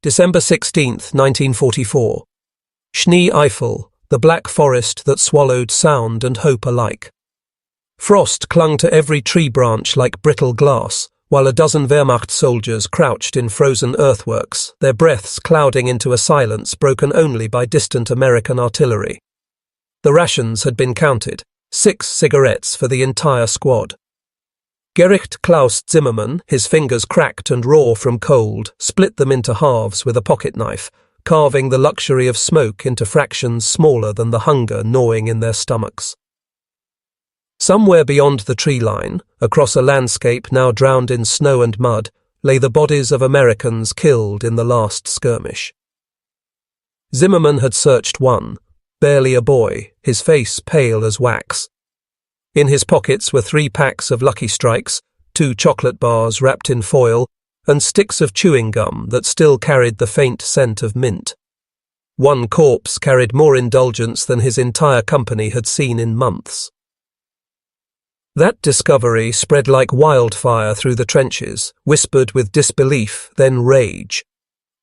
December 16, 1944. Schnee Eifel, the black forest that swallowed sound and hope alike. Frost clung to every tree branch like brittle glass, while a dozen Wehrmacht soldiers crouched in frozen earthworks, their breaths clouding into a silence broken only by distant American artillery. The rations had been counted, 6 cigarettes for the entire squad. Gerrit Klaus Zimmermann, his fingers cracked and raw from cold, split them into halves with a pocket knife, carving the luxury of smoke into fractions smaller than the hunger gnawing in their stomachs. Somewhere beyond the tree line, across a landscape now drowned in snow and mud, lay the bodies of Americans killed in the last skirmish. Zimmermann had searched one, barely a boy, his face pale as wax. In his pockets were 3 packs of Lucky Strikes, 2 chocolate bars wrapped in foil, and sticks of chewing gum that still carried the faint scent of mint. One corpse carried more indulgence than his entire company had seen in months. That discovery spread like wildfire through the trenches, whispered with disbelief, then rage.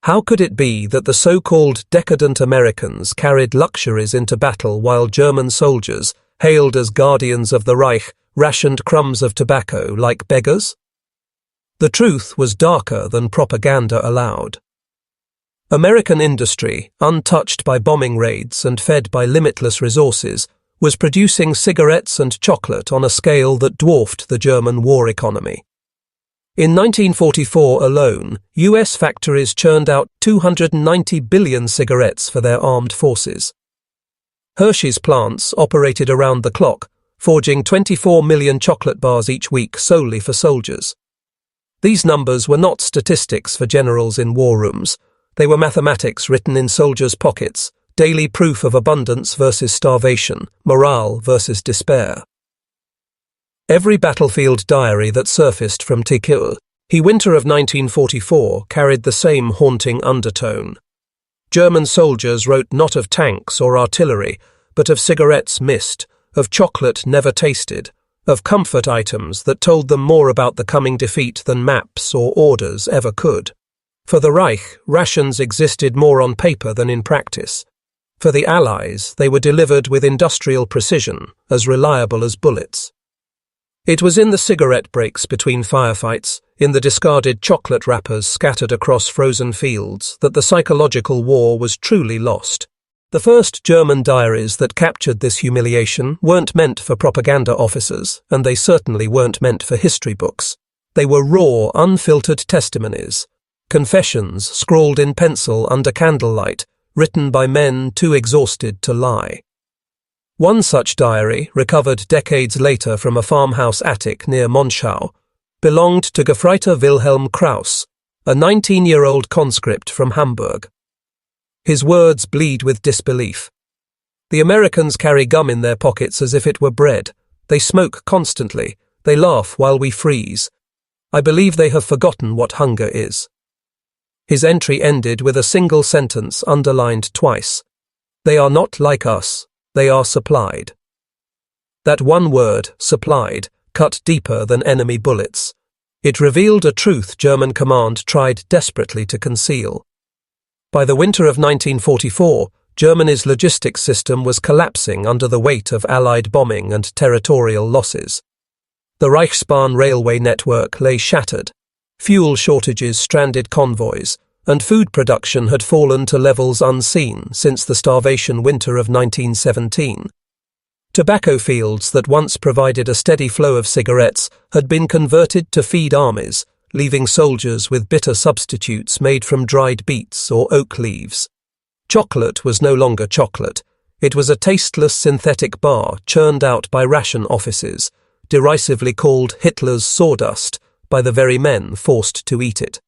How could it be that the so-called decadent Americans carried luxuries into battle while German soldiers, hailed as guardians of the Reich, rationed crumbs of tobacco like beggars? The truth was darker than propaganda allowed. American industry, untouched by bombing raids and fed by limitless resources, was producing cigarettes and chocolate on a scale that dwarfed the German war economy. In 1944 alone, US factories churned out 290 billion cigarettes for their armed forces. Hershey's plants operated around the clock, forging 24 million chocolate bars each week solely for soldiers. These numbers were not statistics for generals in war rooms. They were mathematics written in soldiers' pockets, daily proof of abundance versus starvation, morale versus despair. Every battlefield diary that surfaced from meticulously, winter of 1944 carried the same haunting undertone. German soldiers wrote not of tanks or artillery, but of cigarettes missed, of chocolate never tasted, of comfort items that told them more about the coming defeat than maps or orders ever could. For the Reich, rations existed more on paper than in practice. For the Allies, they were delivered with industrial precision, as reliable as bullets. It was in the cigarette breaks between firefights, in the discarded chocolate wrappers scattered across frozen fields, that the psychological war was truly lost. The first German diaries that captured this humiliation weren't meant for propaganda officers, and they certainly weren't meant for history books. They were raw, unfiltered testimonies, confessions scrawled in pencil under candlelight, written by men too exhausted to lie. One such diary, recovered decades later from a farmhouse attic near Monschau, belonged to Gefreiter Wilhelm Krauss, a 19-year-old conscript from Hamburg. His words bleed with disbelief. The Americans carry gum in their pockets as if it were bread. They smoke constantly. They laugh while we freeze. I believe they have forgotten what hunger is. His entry ended with a single sentence underlined twice. They are not like us. They are supplied. That one word, supplied, cut deeper than enemy bullets. It revealed a truth German command tried desperately to conceal. By the winter of 1944, Germany's logistics system was collapsing under the weight of Allied bombing and territorial losses. The Reichsbahn railway network lay shattered. Fuel shortages stranded convoys, and food production had fallen to levels unseen since the starvation winter of 1917. Tobacco fields that once provided a steady flow of cigarettes had been converted to feed armies, leaving soldiers with bitter substitutes made from dried beets or oak leaves. Chocolate was no longer chocolate. It was a tasteless synthetic bar churned out by ration offices, derisively called Hitler's sawdust by the very men forced to eat it.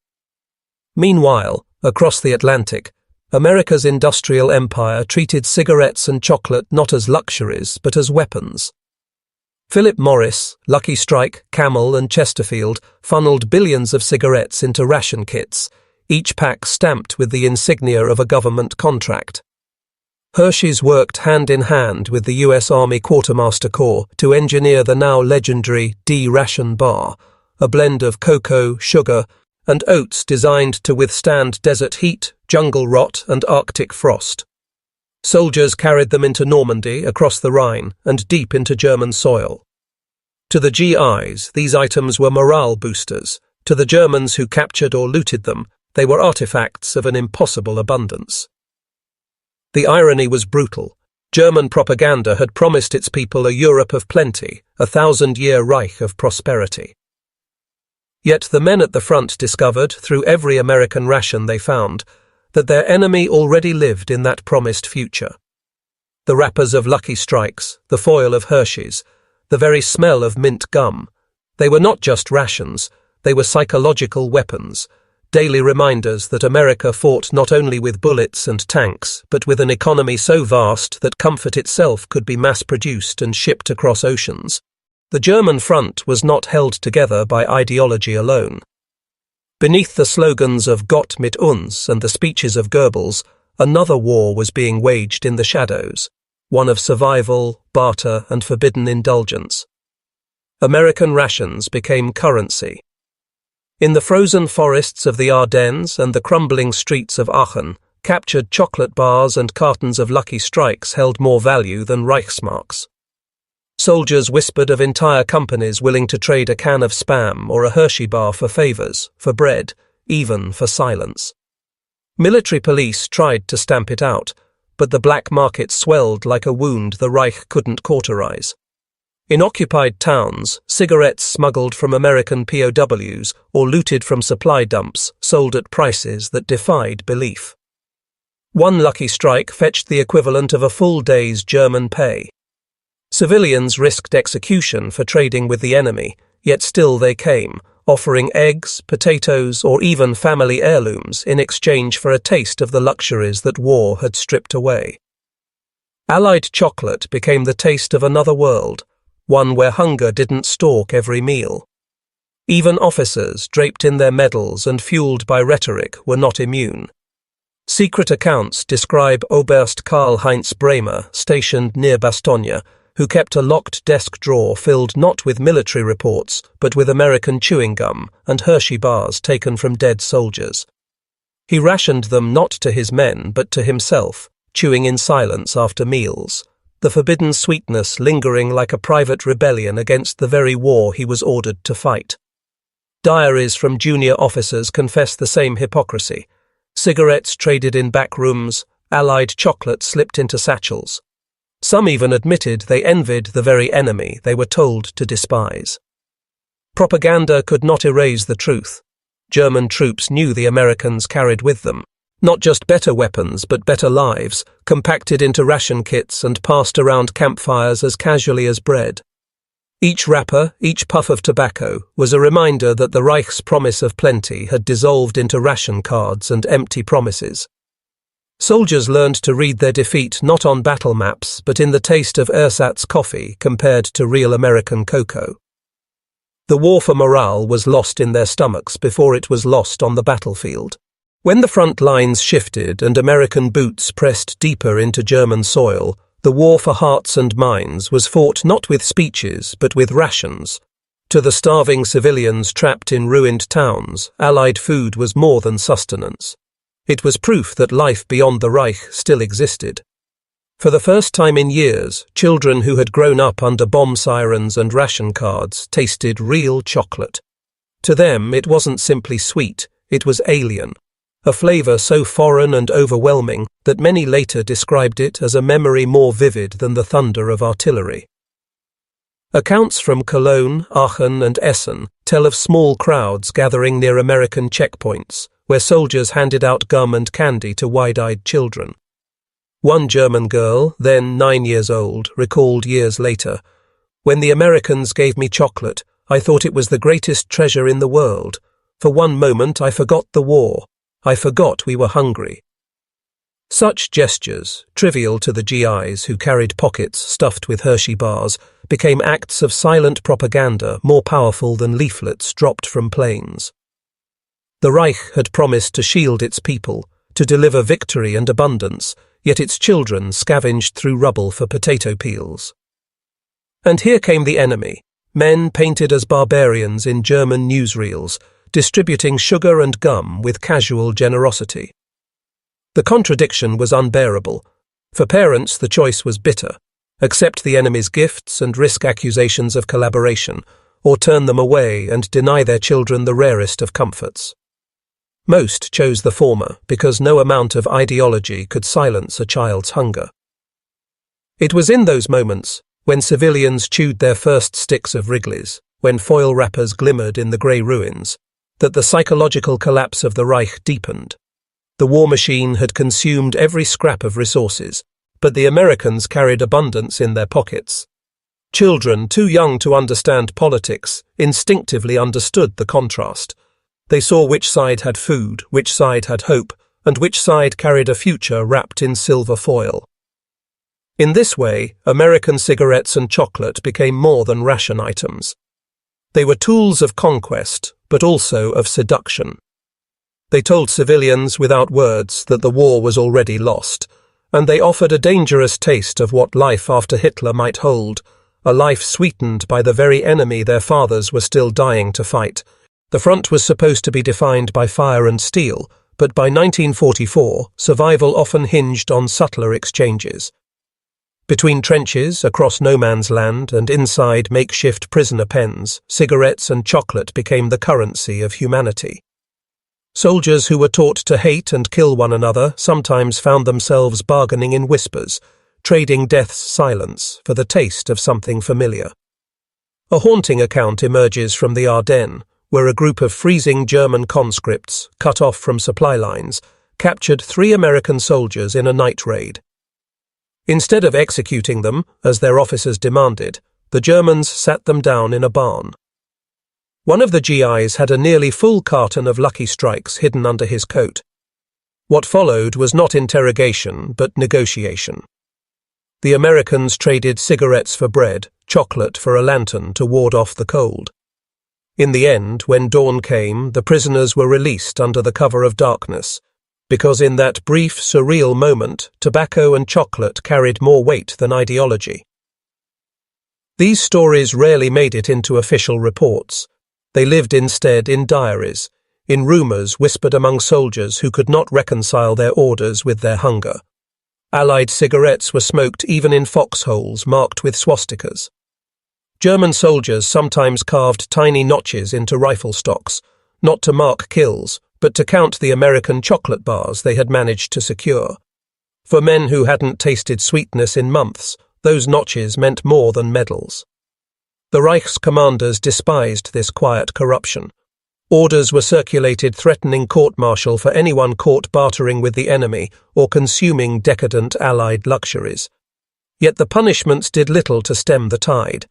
Meanwhile, across the Atlantic, America's industrial empire treated cigarettes and chocolate not as luxuries, but as weapons. Philip Morris, Lucky Strike, Camel and Chesterfield funneled billions of cigarettes into ration kits, each pack stamped with the insignia of a government contract. Hershey's worked hand in hand with the US Army Quartermaster Corps to engineer the now legendary D-ration bar, a blend of cocoa, sugar, and oats designed to withstand desert heat, jungle rot, and Arctic frost. Soldiers carried them into Normandy, across the Rhine, and deep into German soil. To the GIs, these items were morale boosters. To the Germans who captured or looted them, they were artifacts of an impossible abundance. The irony was brutal. German propaganda had promised its people a Europe of plenty, a 1,000-year Reich of prosperity. Yet the men at the front discovered, through every American ration they found, that their enemy already lived in that promised future. The wrappers of Lucky Strikes, the foil of Hershey's, the very smell of mint gum. They were not just rations, they were psychological weapons, daily reminders that America fought not only with bullets and tanks, but with an economy so vast that comfort itself could be mass-produced and shipped across oceans. The German front was not held together by ideology alone. Beneath the slogans of Gott mit uns and the speeches of Goebbels, another war was being waged in the shadows, one of survival, barter, and forbidden indulgence. American rations became currency. In the frozen forests of the Ardennes and the crumbling streets of Aachen, captured chocolate bars and cartons of Lucky Strikes held more value than Reichsmarks. Soldiers whispered of entire companies willing to trade a can of Spam or a Hershey bar for favors, for bread, even for silence. Military police tried to stamp it out, but the black market swelled like a wound the Reich couldn't cauterize. In occupied towns, cigarettes smuggled from American POWs or looted from supply dumps sold at prices that defied belief. One Lucky Strike fetched the equivalent of a full day's German pay. Civilians risked execution for trading with the enemy, yet still they came, offering eggs, potatoes, or even family heirlooms in exchange for a taste of the luxuries that war had stripped away. Allied chocolate became the taste of another world, one where hunger didn't stalk every meal. Even officers, draped in their medals and fueled by rhetoric, were not immune. Secret accounts describe Oberst Karl-Heinz Bremer, stationed near Bastogne, who kept a locked desk drawer filled not with military reports, but with American chewing gum and Hershey bars taken from dead soldiers. He rationed them not to his men, but to himself, chewing in silence after meals, the forbidden sweetness lingering like a private rebellion against the very war he was ordered to fight. Diaries from junior officers confess the same hypocrisy. Cigarettes traded in back rooms, Allied chocolate slipped into satchels. Some even admitted they envied the very enemy they were told to despise. Propaganda could not erase the truth. German troops knew the Americans carried with them not just better weapons, but better lives, compacted into ration kits and passed around campfires as casually as bread. Each wrapper, each puff of tobacco, was a reminder that the Reich's promise of plenty had dissolved into ration cards and empty promises. Soldiers learned to read their defeat not on battle maps, but in the taste of ersatz coffee compared to real American cocoa. The war for morale was lost in their stomachs before it was lost on the battlefield. When the front lines shifted and American boots pressed deeper into German soil, the war for hearts and minds was fought not with speeches but with rations. To the starving civilians trapped in ruined towns, Allied food was more than sustenance. It was proof that life beyond the Reich still existed. For the first time in years, children who had grown up under bomb sirens and ration cards tasted real chocolate. To them, it wasn't simply sweet, it was alien. A flavour so foreign and overwhelming that many later described it as a memory more vivid than the thunder of artillery. Accounts from Cologne, Aachen and Essen tell of small crowds gathering near American checkpoints, where soldiers handed out gum and candy to wide-eyed children. One German girl, then 9 years old, recalled years later, "When the Americans gave me chocolate, I thought it was the greatest treasure in the world. For one moment I forgot the war. I forgot we were hungry." Such gestures, trivial to the GIs who carried pockets stuffed with Hershey bars, became acts of silent propaganda more powerful than leaflets dropped from planes. The Reich had promised to shield its people, to deliver victory and abundance, yet its children scavenged through rubble for potato peels. And here came the enemy, men painted as barbarians in German newsreels, distributing sugar and gum with casual generosity. The contradiction was unbearable. For parents, the choice was bitter: accept the enemy's gifts and risk accusations of collaboration, or turn them away and deny their children the rarest of comforts. Most chose the former because no amount of ideology could silence a child's hunger. It was in those moments, when civilians chewed their first sticks of Wrigley's, when foil wrappers glimmered in the grey ruins, that the psychological collapse of the Reich deepened. The war machine had consumed every scrap of resources, but the Americans carried abundance in their pockets. Children, too young to understand politics, instinctively understood the contrast. They saw which side had food, which side had hope, and which side carried a future wrapped in silver foil. In this way, American cigarettes and chocolate became more than ration items. They were tools of conquest, but also of seduction. They told civilians without words that the war was already lost, and they offered a dangerous taste of what life after Hitler might hold, a life sweetened by the very enemy their fathers were still dying to fight. The front was supposed to be defined by fire and steel, but by 1944, survival often hinged on subtler exchanges. Between trenches, across no man's land, and inside makeshift prisoner pens, cigarettes and chocolate became the currency of humanity. Soldiers who were taught to hate and kill one another sometimes found themselves bargaining in whispers, trading death's silence for the taste of something familiar. A haunting account emerges from the Ardennes, where a group of freezing German conscripts, cut off from supply lines, captured 3 American soldiers in a night raid. Instead of executing them, as their officers demanded, the Germans sat them down in a barn. One of the GIs had a nearly full carton of Lucky Strikes hidden under his coat. What followed was not interrogation, but negotiation. The Americans traded cigarettes for bread, chocolate for a lantern to ward off the cold. In the end, when dawn came, the prisoners were released under the cover of darkness, because in that brief, surreal moment, tobacco and chocolate carried more weight than ideology. These stories rarely made it into official reports. They lived instead in diaries, in rumours whispered among soldiers who could not reconcile their orders with their hunger. Allied cigarettes were smoked even in foxholes marked with swastikas. German soldiers sometimes carved tiny notches into rifle stocks, not to mark kills, but to count the American chocolate bars they had managed to secure. For men who hadn't tasted sweetness in months, those notches meant more than medals. The Reich's commanders despised this quiet corruption. Orders were circulated threatening court-martial for anyone caught bartering with the enemy or consuming decadent Allied luxuries. Yet the punishments did little to stem the tide.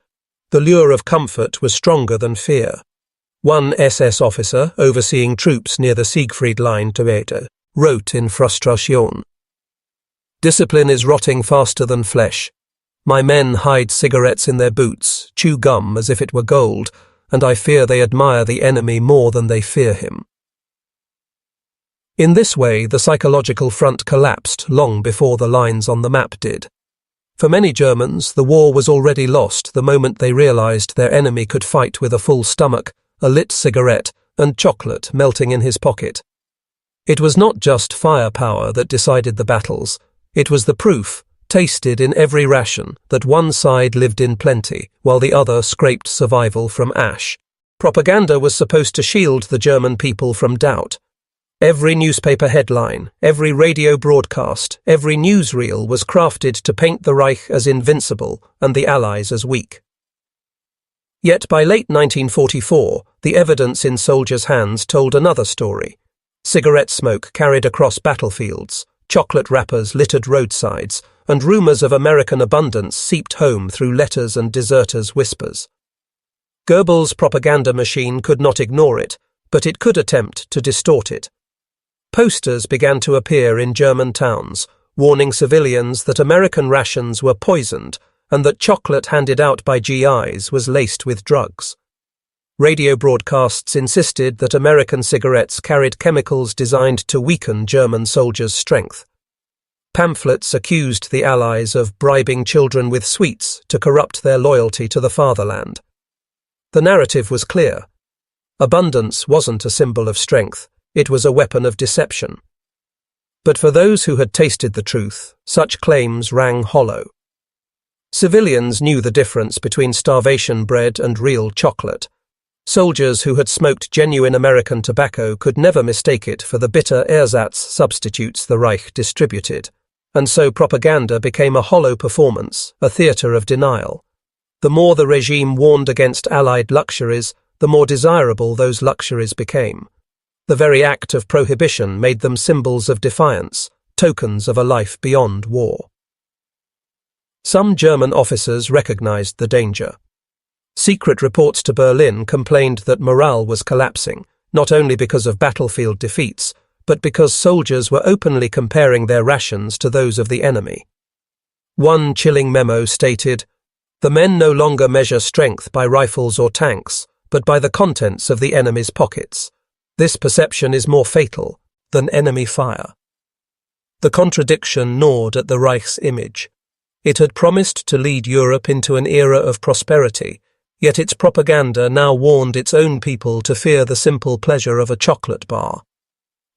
The lure of comfort was stronger than fear. One SS officer, overseeing troops near the Siegfried Line to Wehrmacht, wrote in frustration, "Discipline is rotting faster than flesh. My men hide cigarettes in their boots, chew gum as if it were gold, and I fear they admire the enemy more than they fear him." In this way, the psychological front collapsed long before the lines on the map did. For many Germans, the war was already lost the moment they realized their enemy could fight with a full stomach, a lit cigarette, and chocolate melting in his pocket. It was not just firepower that decided the battles. It was the proof, tasted in every ration, that one side lived in plenty, while the other scraped survival from ash. Propaganda was supposed to shield the German people from doubt. Every newspaper headline, every radio broadcast, every newsreel was crafted to paint the Reich as invincible and the Allies as weak. Yet by late 1944, the evidence in soldiers' hands told another story. Cigarette smoke carried across battlefields, chocolate wrappers littered roadsides, and rumours of American abundance seeped home through letters and deserters' whispers. Goebbels' propaganda machine could not ignore it, but it could attempt to distort it. Posters began to appear in German towns, warning civilians that American rations were poisoned and that chocolate handed out by GIs was laced with drugs. Radio broadcasts insisted that American cigarettes carried chemicals designed to weaken German soldiers' strength. Pamphlets accused the Allies of bribing children with sweets to corrupt their loyalty to the fatherland. The narrative was clear. Abundance wasn't a symbol of strength, it was a weapon of deception. But for those who had tasted the truth, such claims rang hollow. Civilians knew the difference between starvation bread and real chocolate. Soldiers who had smoked genuine American tobacco could never mistake it for the bitter ersatz substitutes the Reich distributed, and so propaganda became a hollow performance, a theatre of denial. The more the regime warned against Allied luxuries, the more desirable those luxuries became. The very act of prohibition made them symbols of defiance, tokens of a life beyond war. Some German officers recognized the danger. Secret reports to Berlin complained that morale was collapsing, not only because of battlefield defeats, but because soldiers were openly comparing their rations to those of the enemy. One chilling memo stated, "The men no longer measure strength by rifles or tanks, but by the contents of the enemy's pockets. This perception is more fatal than enemy fire." The contradiction gnawed at the Reich's image. It had promised to lead Europe into an era of prosperity, yet its propaganda now warned its own people to fear the simple pleasure of a chocolate bar.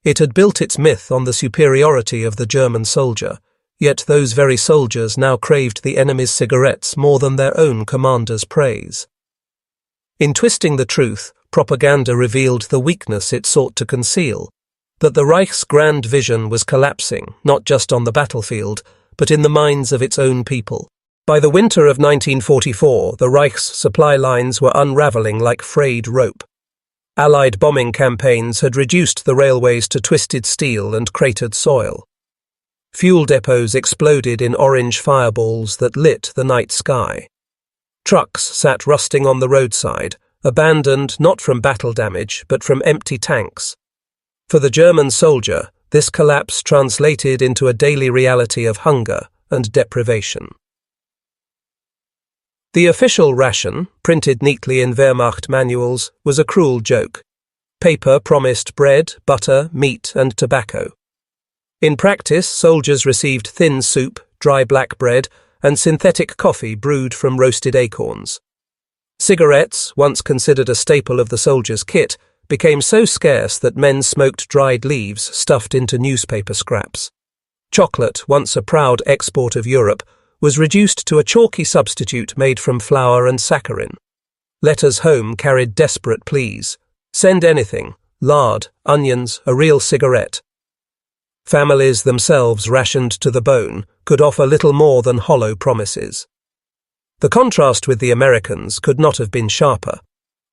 It had built its myth on the superiority of the German soldier, yet those very soldiers now craved the enemy's cigarettes more than their own commander's praise. In twisting the truth, propaganda revealed the weakness it sought to conceal, that the Reich's grand vision was collapsing, not just on the battlefield, but in the minds of its own people. By the winter of 1944, the Reich's supply lines were unraveling like frayed rope. Allied bombing campaigns had reduced the railways to twisted steel and cratered soil. Fuel depots exploded in orange fireballs that lit the night sky. Trucks sat rusting on the roadside, abandoned not from battle damage but from empty tanks. For the German soldier, this collapse translated into a daily reality of hunger and deprivation. The official ration, printed neatly in Wehrmacht manuals, was a cruel joke. Paper promised bread, butter, meat, and tobacco. In practice, soldiers received thin soup, dry black bread, and synthetic coffee brewed from roasted acorns. Cigarettes, once considered a staple of the soldier's kit, became so scarce that men smoked dried leaves stuffed into newspaper scraps. Chocolate, once a proud export of Europe, was reduced to a chalky substitute made from flour and saccharin. Letters home carried desperate pleas. Send anything, lard, onions, a real cigarette. Families themselves, rationed to the bone, could offer little more than hollow promises. The contrast with the Americans could not have been sharper.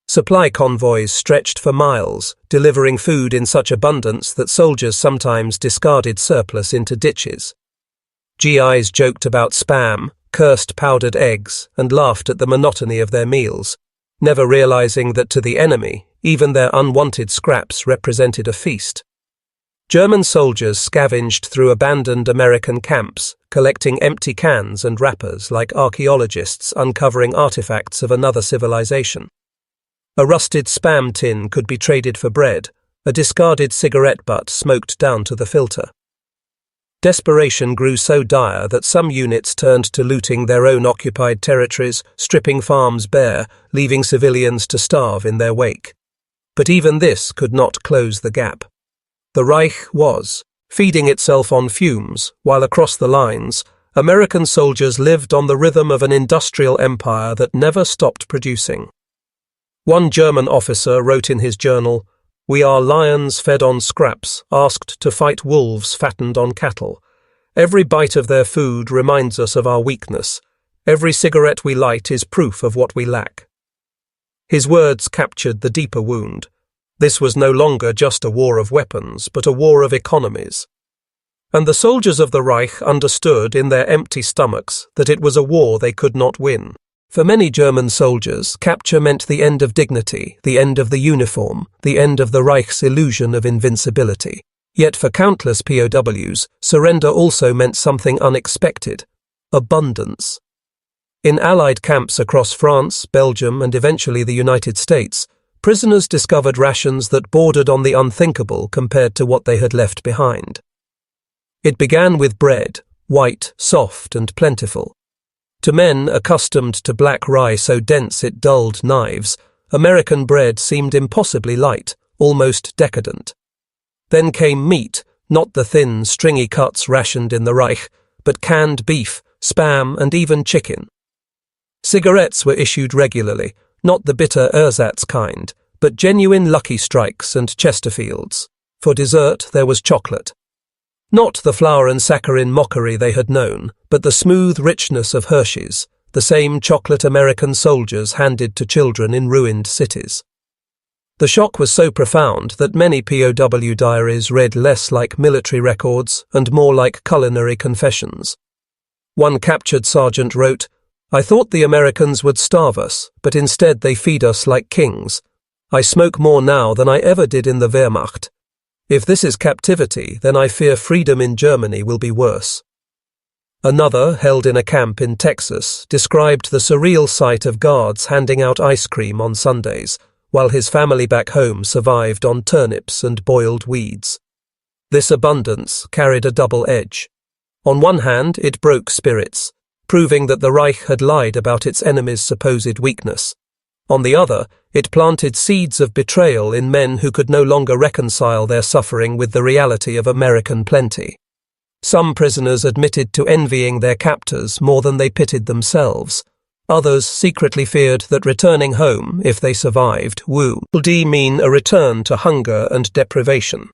Supply convoys stretched for miles, delivering food in such abundance that soldiers sometimes discarded surplus into ditches. GIs joked about spam, cursed powdered eggs, and laughed at the monotony of their meals, never realizing that to the enemy, even their unwanted scraps represented a feast. German soldiers scavenged through abandoned American camps, collecting empty cans and wrappers like archaeologists uncovering artifacts of another civilization. A rusted spam tin could be traded for bread, a discarded cigarette butt smoked down to the filter. Desperation grew so dire that some units turned to looting their own occupied territories, stripping farms bare, leaving civilians to starve in their wake. But even this could not close the gap. The Reich was feeding itself on fumes, while across the lines, American soldiers lived on the rhythm of an industrial empire that never stopped producing. One German officer wrote in his journal, "We are lions fed on scraps, asked to fight wolves fattened on cattle. Every bite of their food reminds us of our weakness. Every cigarette we light is proof of what we lack." His words captured the deeper wound. This was no longer just a war of weapons, but a war of economies. And the soldiers of the Reich understood in their empty stomachs that it was a war they could not win. For many German soldiers, capture meant the end of dignity, the end of the uniform, the end of the Reich's illusion of invincibility. Yet for countless POWs, surrender also meant something unexpected: abundance. In Allied camps across France, Belgium, and eventually the United States, prisoners discovered rations that bordered on the unthinkable compared to what they had left behind. It began with bread, white, soft, and plentiful. To men accustomed to black rye so dense it dulled knives, American bread seemed impossibly light, almost decadent. Then came meat, not the thin, stringy cuts rationed in the Reich, but canned beef, spam, and even chicken. Cigarettes were issued regularly, not the bitter ersatz kind, but genuine Lucky Strikes and Chesterfields. For dessert there was chocolate. Not the flour and saccharin mockery they had known, but the smooth richness of Hershey's, the same chocolate American soldiers handed to children in ruined cities. The shock was so profound that many POW diaries read less like military records and more like culinary confessions. One captured sergeant wrote, "I thought the Americans would starve us, but instead they feed us like kings. I smoke more now than I ever did in the Wehrmacht. If this is captivity, then I fear freedom in Germany will be worse." Another, held in a camp in Texas, described the surreal sight of guards handing out ice cream on Sundays, while his family back home survived on turnips and boiled weeds. This abundance carried a double edge. On one hand, it broke spirits, proving that the Reich had lied about its enemies' supposed weakness. On the other, it planted seeds of betrayal in men who could no longer reconcile their suffering with the reality of American plenty. Some prisoners admitted to envying their captors more than they pitied themselves. Others secretly feared that returning home, if they survived, would mean a return to hunger and deprivation.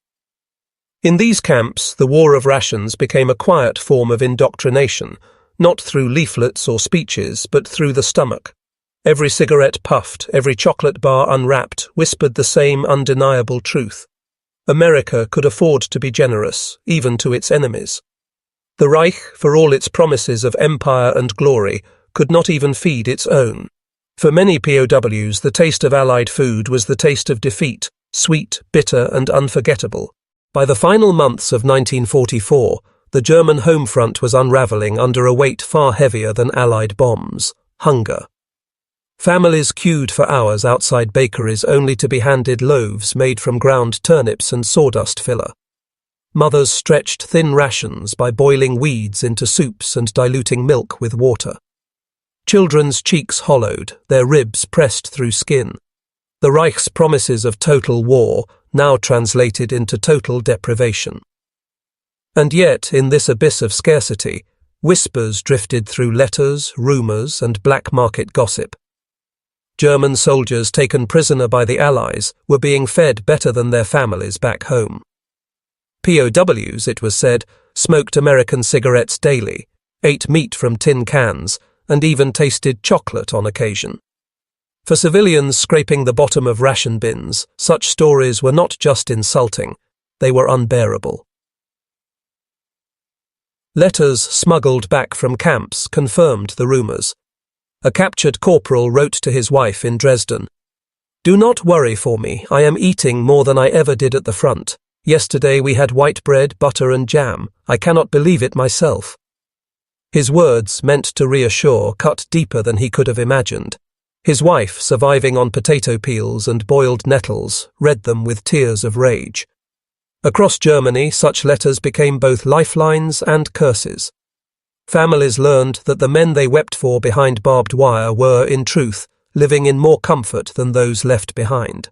In these camps, the war of rations became a quiet form of indoctrination, not through leaflets or speeches, but through the stomach. Every cigarette puffed, every chocolate bar unwrapped, whispered the same undeniable truth. America could afford to be generous, even to its enemies. The Reich, for all its promises of empire and glory, could not even feed its own. For many POWs, the taste of Allied food was the taste of defeat, sweet, bitter, and unforgettable. By the final months of 1944, the German home front was unravelling under a weight far heavier than Allied bombs: hunger. Families queued for hours outside bakeries only to be handed loaves made from ground turnips and sawdust filler. Mothers stretched thin rations by boiling weeds into soups and diluting milk with water. Children's cheeks hollowed, their ribs pressed through skin. The Reich's promises of total war now translated into total deprivation. And yet, in this abyss of scarcity, whispers drifted through letters, rumours, and black market gossip. German soldiers taken prisoner by the Allies were being fed better than their families back home. POWs, it was said, smoked American cigarettes daily, ate meat from tin cans, and even tasted chocolate on occasion. For civilians scraping the bottom of ration bins, such stories were not just insulting, they were unbearable. Letters smuggled back from camps confirmed the rumours. A captured corporal wrote to his wife in Dresden, "Do not worry for me, I am eating more than I ever did at the front. Yesterday we had white bread, butter and jam. I cannot believe it myself." His words, meant to reassure, cut deeper than he could have imagined. His wife, surviving on potato peels and boiled nettles, read them with tears of rage. Across Germany, such letters became both lifelines and curses. Families learned that the men they wept for behind barbed wire were, in truth, living in more comfort than those left behind.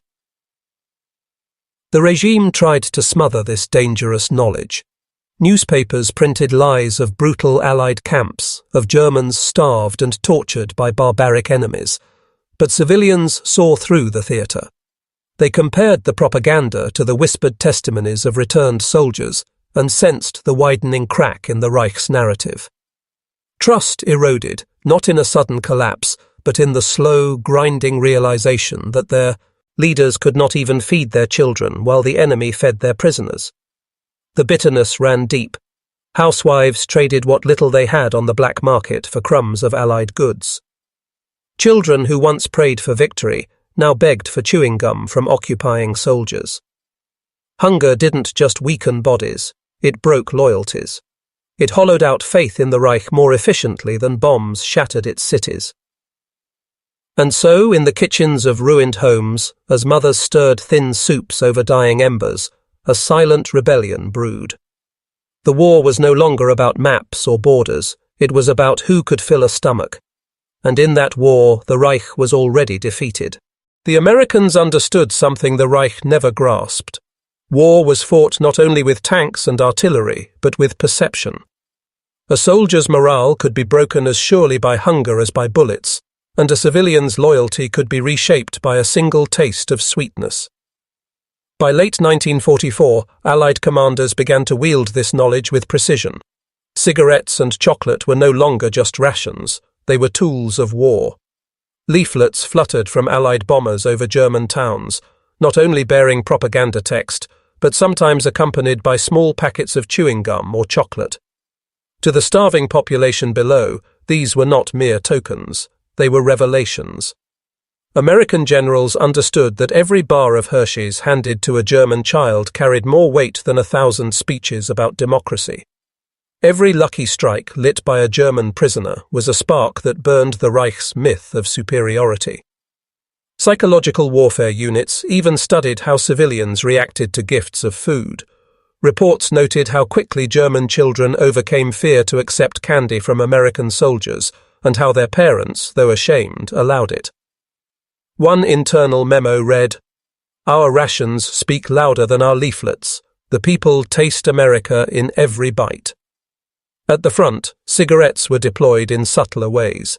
The regime tried to smother this dangerous knowledge. Newspapers printed lies of brutal Allied camps, of Germans starved and tortured by barbaric enemies, but civilians saw through the theatre. They compared the propaganda to the whispered testimonies of returned soldiers and sensed the widening crack in the Reich's narrative. Trust eroded, not in a sudden collapse, but in the slow, grinding realization that their leaders could not even feed their children while the enemy fed their prisoners. The bitterness ran deep. Housewives traded what little they had on the black market for crumbs of Allied goods. Children who once prayed for victory now begged for chewing gum from occupying soldiers. Hunger didn't just weaken bodies, it broke loyalties. It hollowed out faith in the Reich more efficiently than bombs shattered its cities. And so, in the kitchens of ruined homes, as mothers stirred thin soups over dying embers, a silent rebellion brewed. The war was no longer about maps or borders, it was about who could fill a stomach. And in that war, the Reich was already defeated. The Americans understood something the Reich never grasped. War was fought not only with tanks and artillery, but with perception. A soldier's morale could be broken as surely by hunger as by bullets, and a civilian's loyalty could be reshaped by a single taste of sweetness. By late 1944, Allied commanders began to wield this knowledge with precision. Cigarettes and chocolate were no longer just rations, they were tools of war. Leaflets fluttered from Allied bombers over German towns, not only bearing propaganda text, but sometimes accompanied by small packets of chewing gum or chocolate. To the starving population below, these were not mere tokens, they were revelations. American generals understood that every bar of Hershey's handed to a German child carried more weight than 1,000 speeches about democracy. Every lucky strike lit by a German prisoner was a spark that burned the Reich's myth of superiority. Psychological warfare units even studied how civilians reacted to gifts of food. Reports noted how quickly German children overcame fear to accept candy from American soldiers, and how their parents, though ashamed, allowed it. One internal memo read, "Our rations speak louder than our leaflets. The people taste America in every bite." At the front, cigarettes were deployed in subtler ways.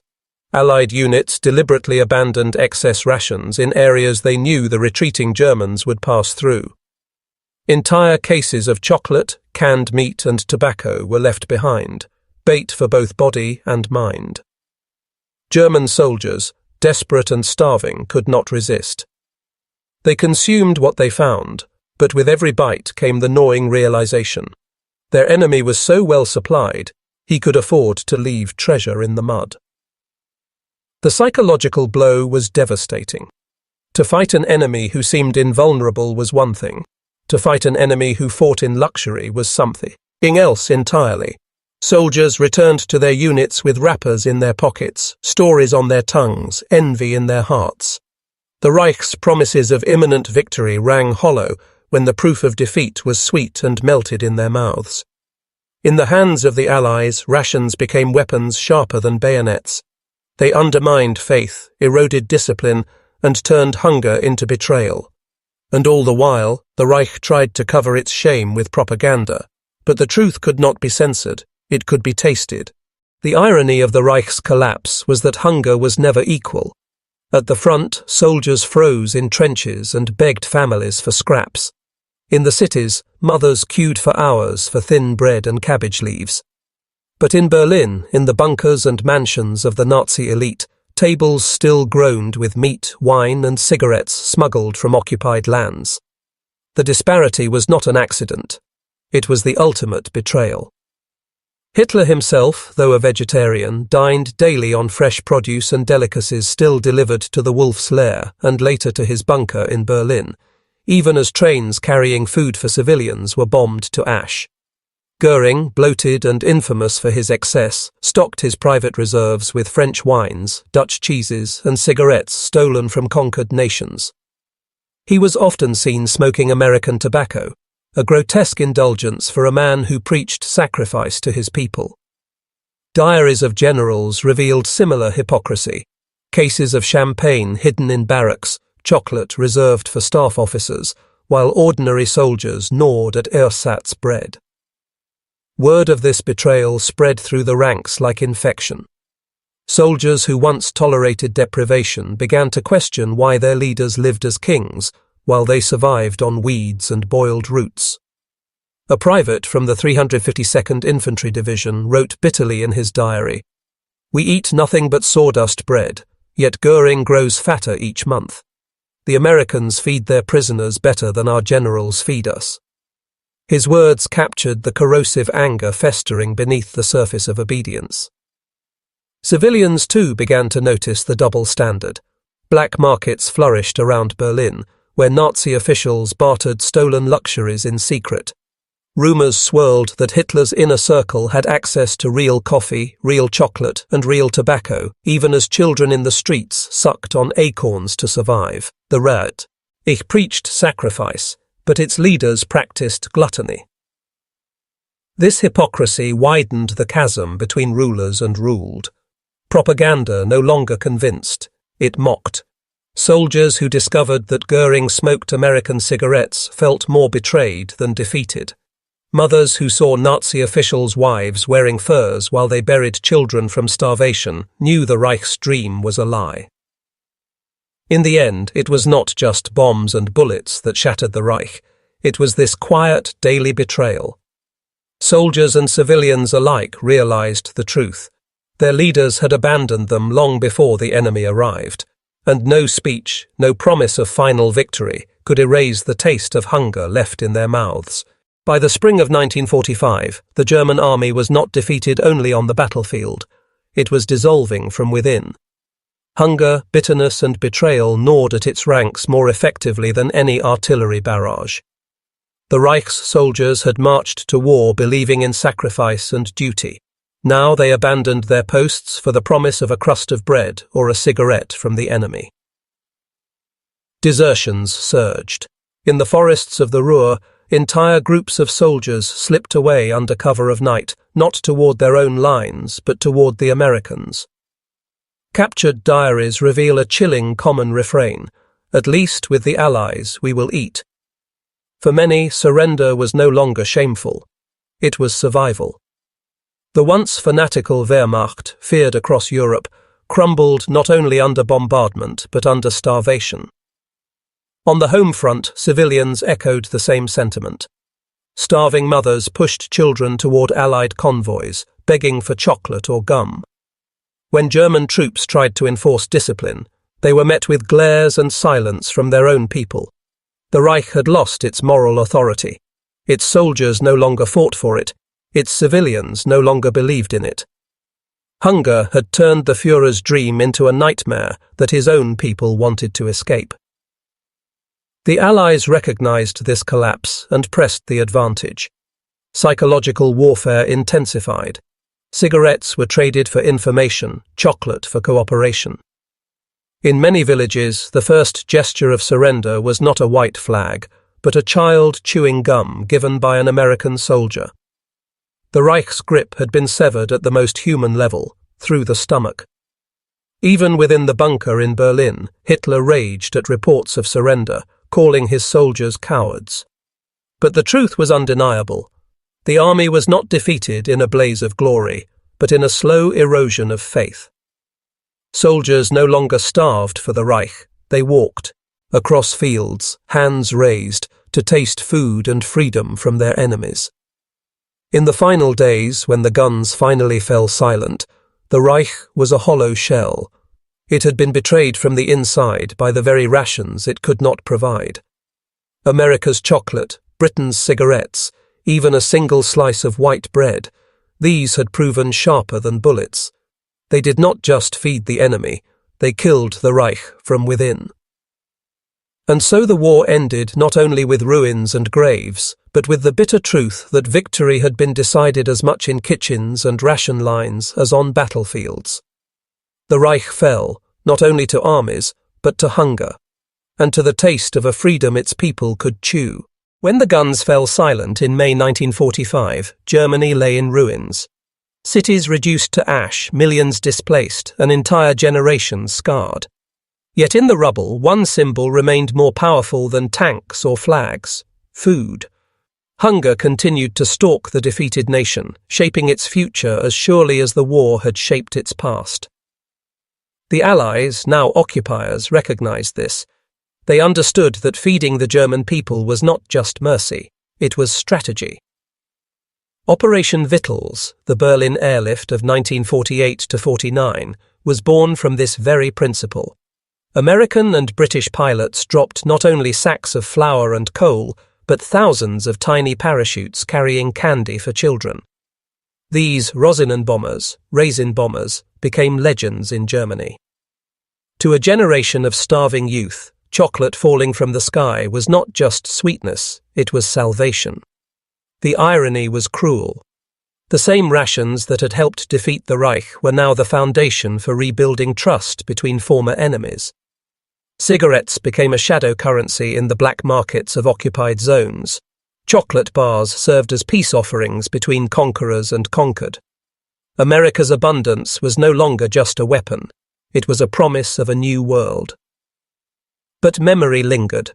Allied units deliberately abandoned excess rations in areas they knew the retreating Germans would pass through. Entire cases of chocolate, canned meat and tobacco were left behind, bait for both body and mind. German soldiers, desperate and starving, could not resist. They consumed what they found, but with every bite came the gnawing realization. Their enemy was so well supplied, he could afford to leave treasure in the mud. The psychological blow was devastating. To fight an enemy who seemed invulnerable was one thing. To fight an enemy who fought in luxury was something else entirely. Soldiers returned to their units with wrappers in their pockets, stories on their tongues, envy in their hearts. The Reich's promises of imminent victory rang hollow when the proof of defeat was sweet and melted in their mouths. In the hands of the Allies, rations became weapons sharper than bayonets. They undermined faith, eroded discipline, and turned hunger into betrayal. And all the while, the Reich tried to cover its shame with propaganda. But the truth could not be censored, it could be tasted. The irony of the Reich's collapse was that hunger was never equal. At the front, soldiers froze in trenches and begged families for scraps. In the cities, mothers queued for hours for thin bread and cabbage leaves. But in Berlin, in the bunkers and mansions of the Nazi elite, tables still groaned with meat, wine and cigarettes smuggled from occupied lands. The disparity was not an accident. It was the ultimate betrayal. Hitler himself, though a vegetarian, dined daily on fresh produce and delicacies still delivered to the Wolf's Lair and later to his bunker in Berlin, even as trains carrying food for civilians were bombed to ash. Goering, bloated and infamous for his excess, stocked his private reserves with French wines, Dutch cheeses and cigarettes stolen from conquered nations. He was often seen smoking American tobacco, a grotesque indulgence for a man who preached sacrifice to his people. Diaries of generals revealed similar hypocrisy. Cases of champagne hidden in barracks, chocolate reserved for staff officers, while ordinary soldiers gnawed at ersatz bread. Word of this betrayal spread through the ranks like infection. Soldiers who once tolerated deprivation began to question why their leaders lived as kings, while they survived on weeds and boiled roots. A private from the 352nd Infantry Division wrote bitterly in his diary, "We eat nothing but sawdust bread, yet Goering grows fatter each month. The Americans feed their prisoners better than our generals feed us." His words captured the corrosive anger festering beneath the surface of obedience. Civilians too began to notice the double standard. Black markets flourished around Berlin, where Nazi officials bartered stolen luxuries in secret. Rumors swirled that Hitler's inner circle had access to real coffee, real chocolate, and real tobacco, even as children in the streets sucked on acorns to survive. The Reich preached sacrifice, but its leaders practiced gluttony. This hypocrisy widened the chasm between rulers and ruled. Propaganda no longer convinced, it mocked. Soldiers who discovered that Goering smoked American cigarettes felt more betrayed than defeated. Mothers who saw Nazi officials' wives wearing furs while they buried children from starvation knew the Reich's dream was a lie. In the end, it was not just bombs and bullets that shattered the Reich. It was this quiet, daily betrayal. Soldiers and civilians alike realized the truth. Their leaders had abandoned them long before the enemy arrived, and no speech, no promise of final victory could erase the taste of hunger left in their mouths. By the spring of 1945, the German army was not defeated only on the battlefield. It was dissolving from within. Hunger, bitterness, and betrayal gnawed at its ranks more effectively than any artillery barrage. The Reich's soldiers had marched to war believing in sacrifice and duty. Now they abandoned their posts for the promise of a crust of bread or a cigarette from the enemy. Desertions surged. In the forests of the Ruhr, entire groups of soldiers slipped away under cover of night, not toward their own lines, but toward the Americans. Captured diaries reveal a chilling common refrain: "At least with the Allies we will eat." For many, surrender was no longer shameful. It was survival. The once fanatical Wehrmacht, feared across Europe, crumbled not only under bombardment but under starvation. On the home front, civilians echoed the same sentiment. Starving mothers pushed children toward Allied convoys, begging for chocolate or gum. When German troops tried to enforce discipline, they were met with glares and silence from their own people. The Reich had lost its moral authority. Its soldiers no longer fought for it. Its civilians no longer believed in it. Hunger had turned the Führer's dream into a nightmare that his own people wanted to escape. The Allies recognized this collapse and pressed the advantage. Psychological warfare intensified. Cigarettes were traded for information, chocolate for cooperation. In many villages, the first gesture of surrender was not a white flag, but a child chewing gum given by an American soldier. The Reich's grip had been severed at the most human level, through the stomach. Even within the bunker in Berlin, Hitler raged at reports of surrender, calling his soldiers cowards. But the truth was undeniable. The army was not defeated in a blaze of glory, but in a slow erosion of faith. Soldiers no longer starved for the Reich. They walked, across fields, hands raised, to taste food and freedom from their enemies. In the final days, when the guns finally fell silent, the Reich was a hollow shell. It had been betrayed from the inside by the very rations it could not provide. America's chocolate, Britain's cigarettes, even a single slice of white bread, these had proven sharper than bullets. They did not just feed the enemy, they killed the Reich from within. And so the war ended not only with ruins and graves, but with the bitter truth that victory had been decided as much in kitchens and ration lines as on battlefields. The Reich fell, not only to armies, but to hunger, and to the taste of a freedom its people could chew. When the guns fell silent in May 1945, Germany lay in ruins. Cities reduced to ash, millions displaced, an entire generation scarred. Yet in the rubble, one symbol remained more powerful than tanks or flags: food. Hunger continued to stalk the defeated nation, shaping its future as surely as the war had shaped its past. The Allies, now occupiers, recognized this. They understood that feeding the German people was not just mercy, it was strategy. Operation Vittles, the Berlin airlift of 1948–49, was born from this very principle. American and British pilots dropped not only sacks of flour and coal, but thousands of tiny parachutes carrying candy for children. These raisin bombers, became legends in Germany. To a generation of starving youth, chocolate falling from the sky was not just sweetness, it was salvation. The irony was cruel. The same rations that had helped defeat the Reich were now the foundation for rebuilding trust between former enemies. Cigarettes became a shadow currency in the black markets of occupied zones. Chocolate bars served as peace offerings between conquerors and conquered. America's abundance was no longer just a weapon. It was a promise of a new world. But memory lingered.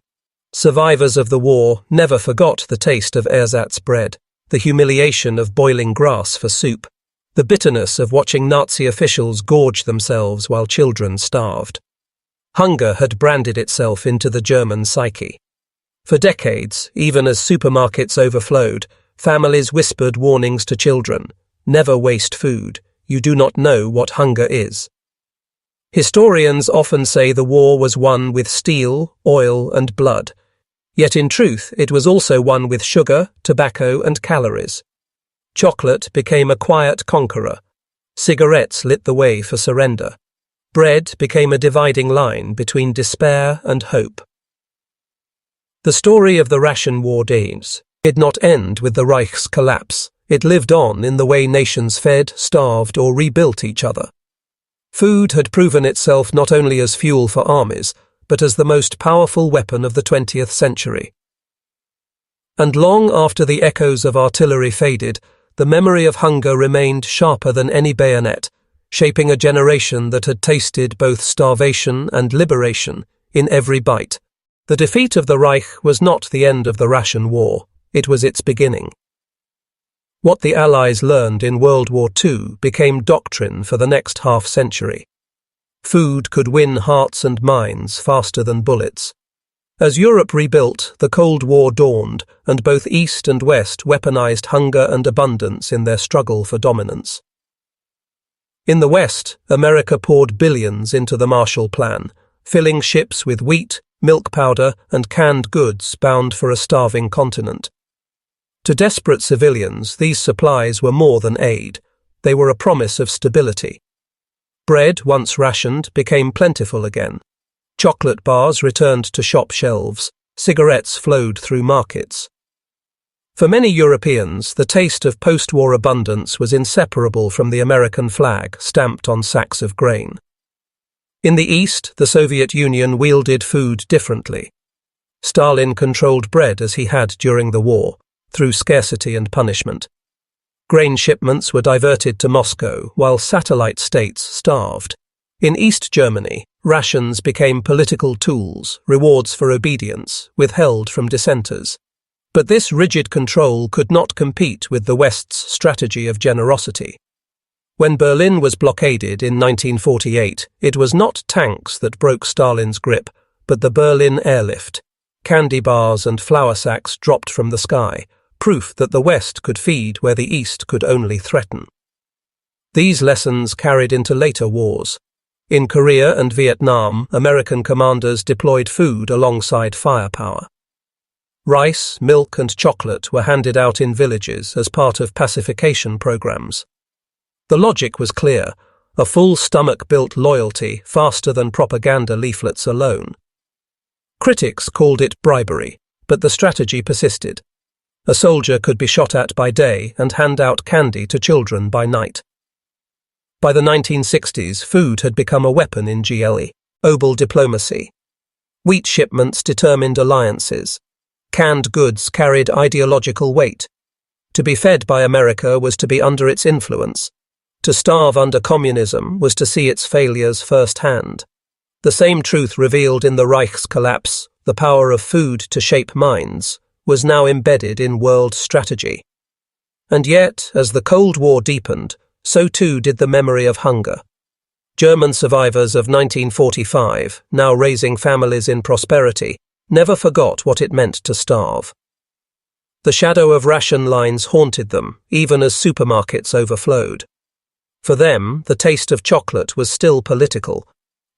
Survivors of the war never forgot the taste of ersatz bread, the humiliation of boiling grass for soup, the bitterness of watching Nazi officials gorge themselves while children starved. Hunger had branded itself into the German psyche. For decades, even as supermarkets overflowed, families whispered warnings to children: never waste food, you do not know what hunger is. Historians often say the war was won with steel, oil, and blood. Yet in truth, it was also won with sugar, tobacco, and calories. Chocolate became a quiet conqueror. Cigarettes lit the way for surrender. Bread became a dividing line between despair and hope. The story of the ration war days did not end with the Reich's collapse. It lived on in the way nations fed, starved, or rebuilt each other. Food had proven itself not only as fuel for armies, but as the most powerful weapon of the 20th century. And long after the echoes of artillery faded, the memory of hunger remained sharper than any bayonet, shaping a generation that had tasted both starvation and liberation in every bite. The defeat of the Reich was not the end of the ration war, it was its beginning. What the Allies learned in World War II became doctrine for the next half-century. Food could win hearts and minds faster than bullets. As Europe rebuilt, the Cold War dawned, and both East and West weaponized hunger and abundance in their struggle for dominance. In the West, America poured billions into the Marshall Plan, filling ships with wheat, milk powder, and canned goods bound for a starving continent. To desperate civilians, these supplies were more than aid. They were a promise of stability. Bread, once rationed, became plentiful again. Chocolate bars returned to shop shelves. Cigarettes flowed through markets. For many Europeans, the taste of post-war abundance was inseparable from the American flag stamped on sacks of grain. In the East, the Soviet Union wielded food differently. Stalin controlled bread as he had during the war, through scarcity and punishment. Grain shipments were diverted to Moscow, while satellite states starved. In East Germany, rations became political tools, rewards for obedience, withheld from dissenters. But this rigid control could not compete with the West's strategy of generosity. When Berlin was blockaded in 1948, it was not tanks that broke Stalin's grip, but the Berlin airlift. Candy bars and flour sacks dropped from the sky, proof that the West could feed where the East could only threaten. These lessons carried into later wars. In Korea and Vietnam, American commanders deployed food alongside firepower. Rice, milk, and chocolate were handed out in villages as part of pacification programs. The logic was clear: a full stomach built loyalty faster than propaganda leaflets alone. Critics called it bribery, but the strategy persisted. A soldier could be shot at by day and hand out candy to children by night. By the 1960s, food had become a weapon in global diplomacy. Wheat shipments determined alliances. Canned goods carried ideological weight. To be fed by America was to be under its influence. To starve under communism was to see its failures firsthand. The same truth revealed in the Reich's collapse, the power of food to shape minds, was now embedded in world strategy. And yet, as the Cold War deepened, so too did the memory of hunger. German survivors of 1945, now raising families in prosperity, never forgot what it meant to starve. The shadow of ration lines haunted them, even as supermarkets overflowed. For them, the taste of chocolate was still political.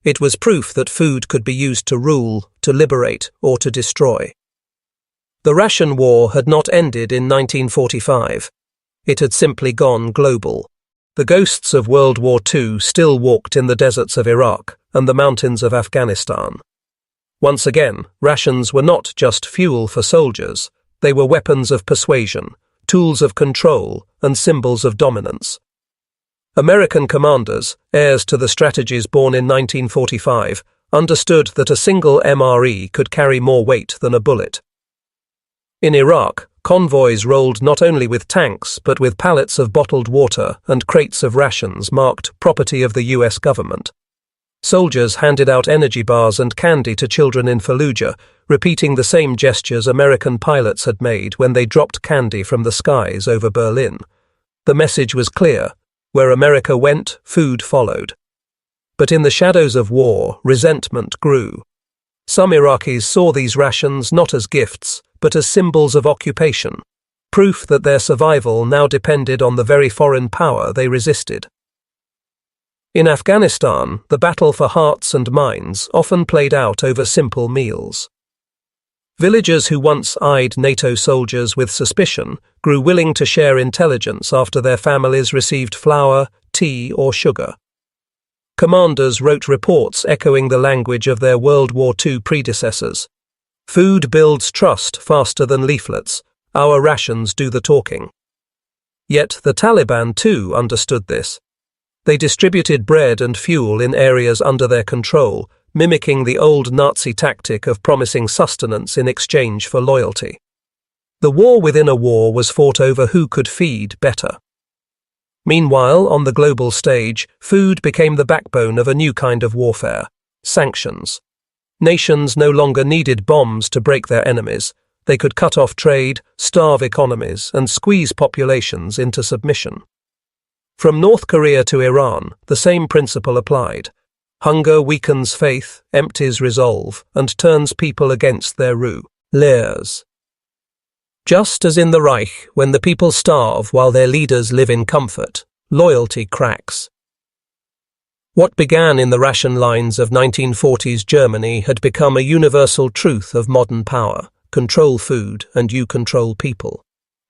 It was proof that food could be used to rule, to liberate, or to destroy. The ration war had not ended in 1945. It had simply gone global. The ghosts of World War II still walked in the deserts of Iraq and the mountains of Afghanistan. Once again, rations were not just fuel for soldiers, they were weapons of persuasion, tools of control, and symbols of dominance. American commanders, heirs to the strategies born in 1945, understood that a single MRE could carry more weight than a bullet. In Iraq, convoys rolled not only with tanks but with pallets of bottled water and crates of rations marked property of the US government. Soldiers handed out energy bars and candy to children in Fallujah, repeating the same gestures American pilots had made when they dropped candy from the skies over Berlin. The message was clear: where America went, food followed. But in the shadows of war, resentment grew. Some Iraqis saw these rations not as gifts, but as symbols of occupation, proof that their survival now depended on the very foreign power they resisted. In Afghanistan, the battle for hearts and minds often played out over simple meals. Villagers who once eyed NATO soldiers with suspicion grew willing to share intelligence after their families received flour, tea, or sugar. Commanders wrote reports echoing the language of their World War II predecessors. Food builds trust faster than leaflets. Our rations do the talking. Yet the Taliban too understood this. They distributed bread and fuel in areas under their control, mimicking the old Nazi tactic of promising sustenance in exchange for loyalty. The war within a war was fought over who could feed better. Meanwhile, on the global stage, food became the backbone of a new kind of warfare: sanctions. Nations no longer needed bombs to break their enemies. They could cut off trade, starve economies, and squeeze populations into submission. From North Korea to Iran, the same principle applied. Hunger weakens faith, empties resolve, and turns people against their rulers. Just as in the Reich, when the people starve while their leaders live in comfort, loyalty cracks. What began in the ration lines of 1940s Germany had become a universal truth of modern power: control food and you control people.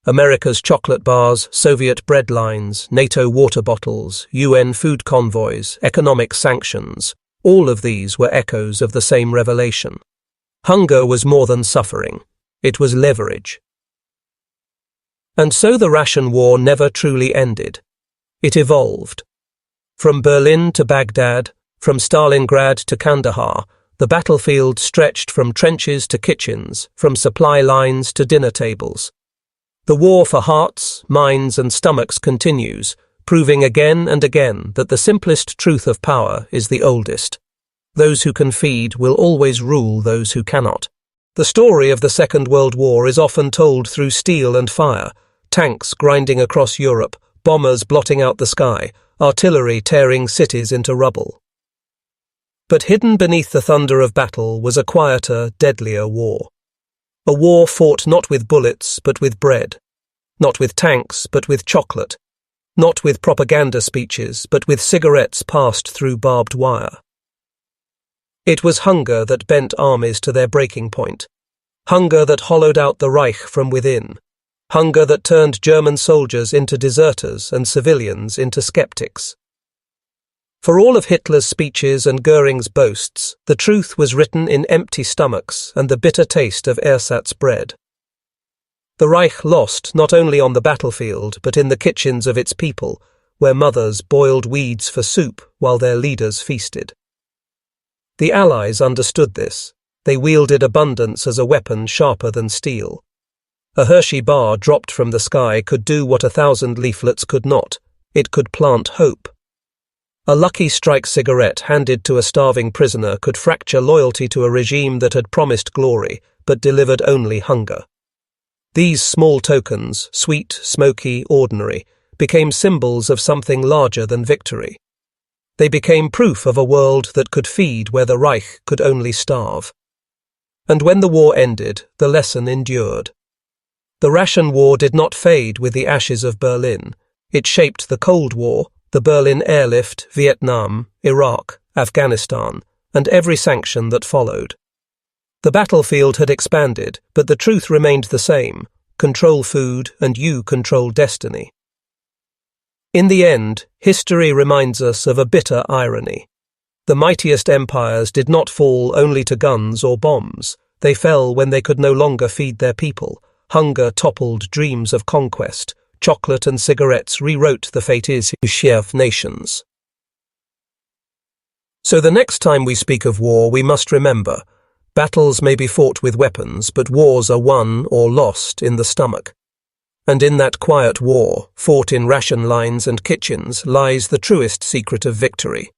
America's chocolate bars, Soviet bread lines, NATO water bottles, UN food convoys, economic sanctions, all of these were echoes of the same revelation. Hunger was more than suffering. It was leverage. And so the ration war never truly ended. It evolved. From Berlin to Baghdad, from Stalingrad to Kandahar, the battlefield stretched from trenches to kitchens, from supply lines to dinner tables. The war for hearts, minds, and stomachs continues, proving again and again that the simplest truth of power is the oldest. Those who can feed will always rule those who cannot. The story of the Second World War is often told through steel and fire: tanks grinding across Europe, bombers blotting out the sky, artillery tearing cities into rubble. But hidden beneath the thunder of battle was a quieter, deadlier war. A war fought not with bullets, but with bread. Not with tanks, but with chocolate. Not with propaganda speeches, but with cigarettes passed through barbed wire. It was hunger that bent armies to their breaking point. Hunger that hollowed out the Reich from within. Hunger that turned German soldiers into deserters and civilians into skeptics. For all of Hitler's speeches and Goering's boasts, the truth was written in empty stomachs and the bitter taste of ersatz bread. The Reich lost not only on the battlefield, but in the kitchens of its people, where mothers boiled weeds for soup while their leaders feasted. The Allies understood this. They wielded abundance as a weapon sharper than steel. A Hershey bar dropped from the sky could do what 1,000 leaflets could not. It could plant hope. A Lucky Strike cigarette handed to a starving prisoner could fracture loyalty to a regime that had promised glory, but delivered only hunger. These small tokens, sweet, smoky, ordinary, became symbols of something larger than victory. They became proof of a world that could feed where the Reich could only starve. And when the war ended, the lesson endured. The ration war did not fade with the ashes of Berlin. It shaped the Cold War, the Berlin airlift, Vietnam, Iraq, Afghanistan, and every sanction that followed. The battlefield had expanded, but the truth remained the same: control food and you control destiny. In the end, history reminds us of a bitter irony. The mightiest empires did not fall only to guns or bombs. They fell when they could no longer feed their people. Hunger toppled dreams of conquest. Chocolate and cigarettes rewrote the fates of nations. So the next time we speak of war, we must remember, battles may be fought with weapons, but wars are won or lost in the stomach. And in that quiet war, fought in ration lines and kitchens, lies the truest secret of victory.